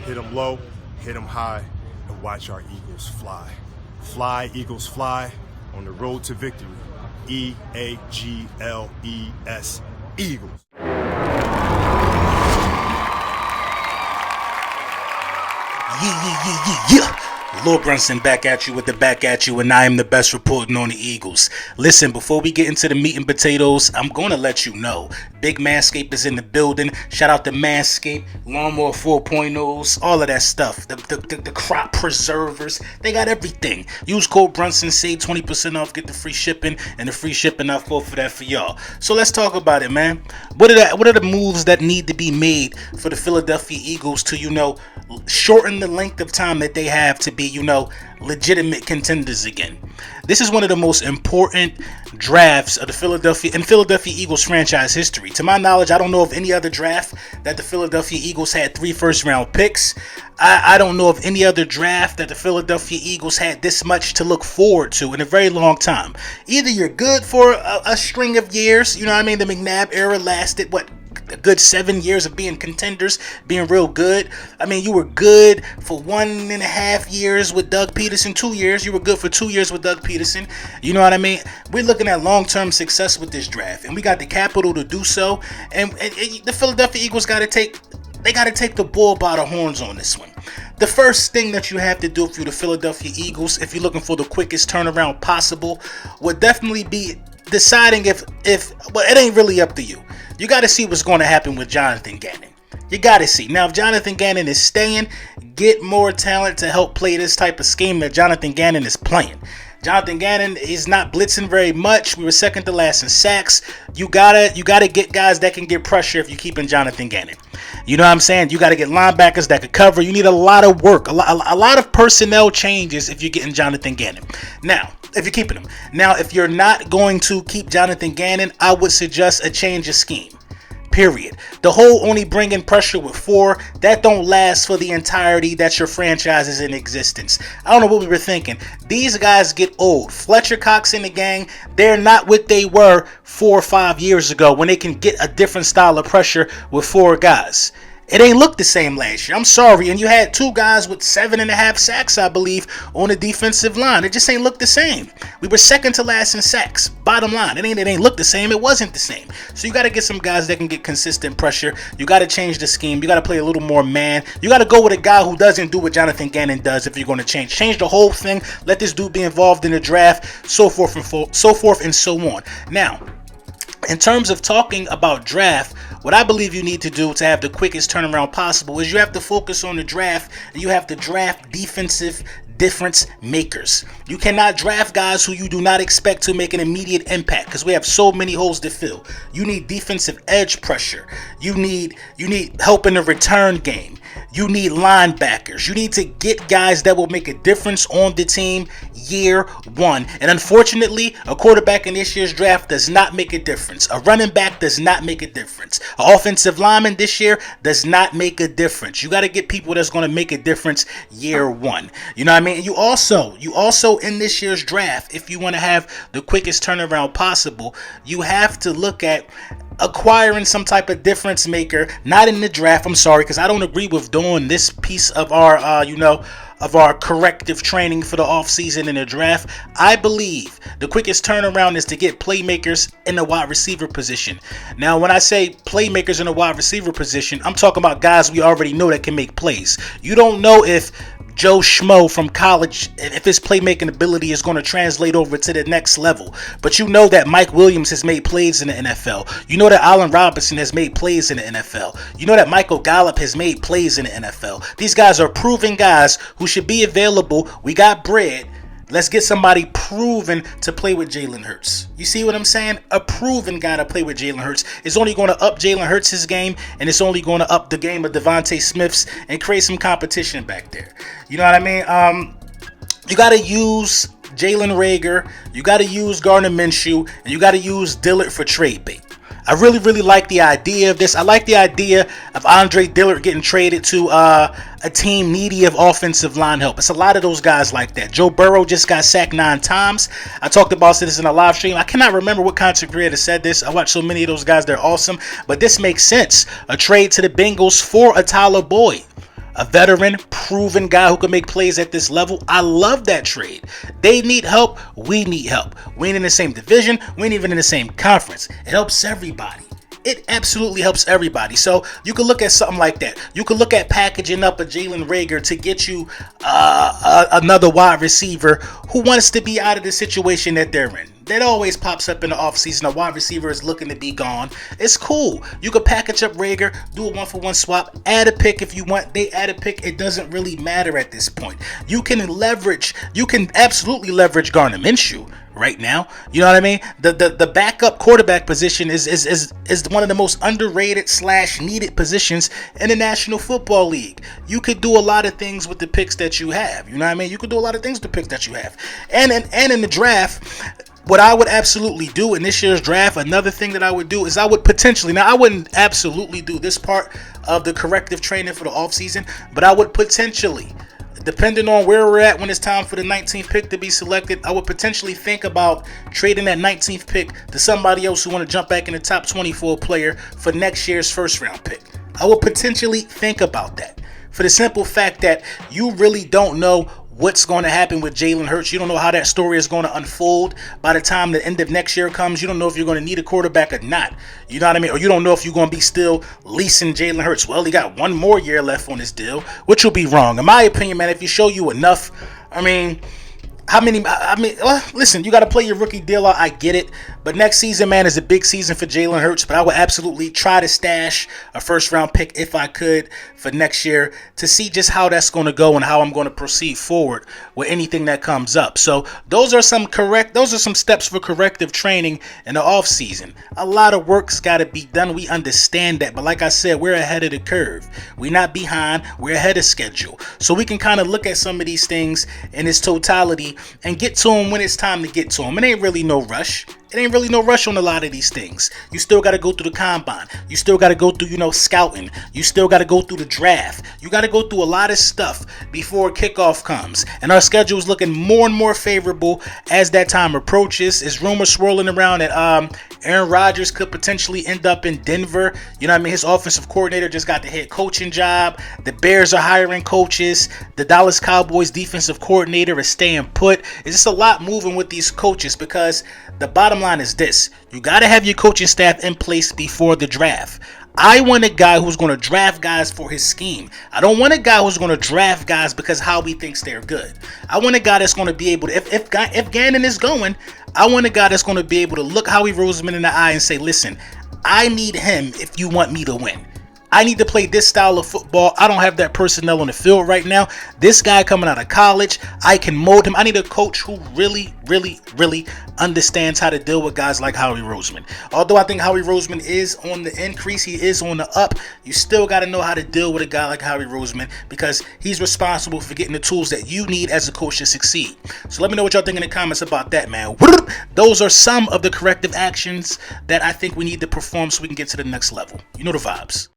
Hit 'em low, hit 'em high, and watch our Eagles fly. Fly, Eagles, fly on the road to victory. E-A-G-L-E-S, Eagles. Yeah. Lil Brunson back at you with the back at you, and I am the best reporting on the Eagles. Listen, before we get into the meat and potatoes, I'm going to let you know, Big Manscaped is in the building. Shout out to Manscaped, Lawnmower 4.0s, all of that stuff. The crop preservers, they got everything. Use code Brunson, save 20% off, get the free shipping, and the free shipping I'll fall for that for y'all. So let's talk about it, man. What are the moves that need to be made for the Philadelphia Eagles to, shorten the length of time that they have to be, legitimate contenders again? This is one of the most important drafts of the Philadelphia Eagles franchise history. To my knowledge, I don't know of any other draft that the Philadelphia Eagles had 3 first-round picks. I don't know of any other draft that the Philadelphia Eagles had this much to look forward to in a very long time. Either you're good for a string of years, the McNabb era lasted, a good 7 years of being contenders, being real good. You were good for 1.5 years with Doug Peterson, 2 years. You were good for 2 years with Doug Peterson. You know what I mean? We're looking at long-term success with this draft, and we got the capital to do so. And the Philadelphia Eagles got to take the bull by the horns on this one. The first thing that you have to do if you're the Philadelphia Eagles, if you're looking for the quickest turnaround possible, would definitely be deciding if it ain't really up to you. You got to see what's going to happen with Jonathan Gannon. You got to see. Now, if Jonathan Gannon is staying, get more talent to help play this type of scheme that Jonathan Gannon is playing. Jonathan Gannon is not blitzing very much. We were second to last in sacks. You gotta get guys that can get pressure if you're keeping Jonathan Gannon. You know what I'm saying? You got to get linebackers that could cover. You need a lot of work, a lot of personnel changes if you're getting Jonathan Gannon. Now, if you're keeping him. Now, if you're not going to keep Jonathan Gannon, I would suggest a change of scheme. Period. The whole only bringing pressure with 4, that don't last for the entirety that your franchise is in existence. I don't know what we were thinking. These guys get old. Fletcher Cox and the gang, they're not what they were 4 or 5 years ago when they can get a different style of pressure with 4 guys. It ain't looked the same last year. I'm sorry. And you had 2 guys with 7.5 sacks, I believe, on the defensive line. It just ain't looked the same. We were second to last in sacks. Bottom line, it ain't looked the same. It wasn't the same. So you got to get some guys that can get consistent pressure. You got to change the scheme. You got to play a little more man. You got to go with a guy who doesn't do what Jonathan Gannon does if you're going to change the whole thing. Let this dude be involved in the draft, so forth and so on. Now, in terms of talking about draft, what I believe you need to do to have the quickest turnaround possible is you have to focus on the draft, and you have to draft defensive difference makers. You cannot draft guys who you do not expect to make an immediate impact because we have so many holes to fill. You need defensive edge pressure. You need help in the return game. You need linebackers. You need to get guys that will make a difference on the team year 1. And unfortunately, a quarterback in this year's draft does not make a difference. A running back does not make a difference. An offensive lineman this year does not make a difference. You got to get people that's going to make a difference year 1. You know what I mean? You also in this year's draft, if you want to have the quickest turnaround possible, you have to look at acquiring some type of difference maker, not in the draft. I'm sorry, because I don't agree with doing this piece of our, of our corrective training for the offseason in the draft. I believe the quickest turnaround is to get playmakers in the wide receiver position. Now, when I say playmakers in the wide receiver position, I'm talking about guys we already know that can make plays. You don't know if Joe Schmo from college, if his playmaking ability is going to translate over to the next level. But you know that Mike Williams has made plays in the NFL. You know that Allen Robinson has made plays in the NFL. You know that Michael Gallup has made plays in the NFL. These guys are proven guys who should be available. We got bread. Let's get somebody proven to play with Jalen Hurts. You see what I'm saying? A proven guy to play with Jalen Hurts is only going to up Jalen Hurts' game, and it's only going to up the game of Devontae Smith's and create some competition back there. You know what I mean? You got to use Dillard and Reagor. You got to use Gardner Minshew, and you got to use Dillard for trade bait. I really like the idea of this. I like the idea of Andre Dillard getting traded to a team needy of offensive line help. It's a lot of those guys like that. Joe Burrow just got sacked 9 times. I talked about this in a live stream. I cannot remember what content creator said this. I watch so many of those guys. They're awesome. But this makes sense. A trade to the Bengals for a Tyler Boyd. A veteran, proven guy who can make plays at this level. I love that trade. They need help. We need help. We ain't in the same division. We ain't even in the same conference. It helps everybody. It absolutely helps everybody. So you can look at something like that. You can look at packaging up a Dillard and Reagor to get you another wide receiver who wants to be out of the situation that they're in. That always pops up in the offseason. A wide receiver is looking to be gone. It's cool. You can package up Reagor, do a 1-for-1 swap, add a pick if you want. They add a pick. It doesn't really matter at this point. You can absolutely leverage Garner Minshew right now. You know what I mean? The backup quarterback position is one of the most underrated / needed positions in the National Football League. You could do a lot of things with the picks that you have. You know what I mean? You could do a lot of things with the picks that you have. And in the draft, what I would absolutely do in this year's draft, another thing that I would do is I would potentially, now I wouldn't absolutely do this part of the corrective training for the offseason, but I would potentially, depending on where we're at when it's time for the 19th pick to be selected, I would potentially think about trading that 19th pick to somebody else who want to jump back in the top 24 player for next year's first round pick. I would potentially think about that for the simple fact that you really don't know what's going to happen with Jalen Hurts. You don't know how that story is going to unfold by the time the end of next year comes. You don't know if you're going to need a quarterback or not. You know what I mean? Or you don't know if you're going to be still leasing Jalen Hurts. Well, he got one more year left on his deal, which will be wrong. In my opinion, man, if you show you enough, listen, you got to play your rookie deal out. I get it. But next season, man, is a big season for Jalen Hurts. But I would absolutely try to stash a first-round pick if I could for next year to see just how that's going to go and how I'm going to proceed forward with anything that comes up. So those are some steps for corrective training in the offseason. A lot of work's got to be done. We understand that. But like I said, we're ahead of the curve. We're not behind. We're ahead of schedule. So we can kind of look at some of these things in its totality and get to them when it's time to get to them. It ain't really no rush. It ain't really no rush on a lot of these things. You still got to go through the combine. You still got to go through, scouting. You still got to go through the draft. You got to go through a lot of stuff before kickoff comes. And our schedule is looking more and more favorable as that time approaches. There's rumors swirling around that Aaron Rodgers could potentially end up in Denver. You know what I mean? His offensive coordinator just got the head coaching job. The Bears are hiring coaches. The Dallas Cowboys defensive coordinator is staying put. It's just a lot moving with these coaches because the bottom line is this. You got to have your coaching staff in place before the draft. I want a guy who's going to draft guys for his scheme. I don't want a guy who's going to draft guys because how he thinks they're good. I want a guy that's going to be able to, if Gannon is going, I want a guy that's going to be able to look Howie Roseman in the eye and say, listen, I need him if you want me to win. I need to play this style of football. I don't have that personnel on the field right now. This guy coming out of college, I can mold him. I need a coach who really, really, really understands how to deal with guys like Howie Roseman. Although I think Howie Roseman is on the increase, he is on the up, you still got to know how to deal with a guy like Howie Roseman because he's responsible for getting the tools that you need as a coach to succeed. So let me know what y'all think in the comments about that, man. Those are some of the corrective actions that I think we need to perform so we can get to the next level. You know the vibes.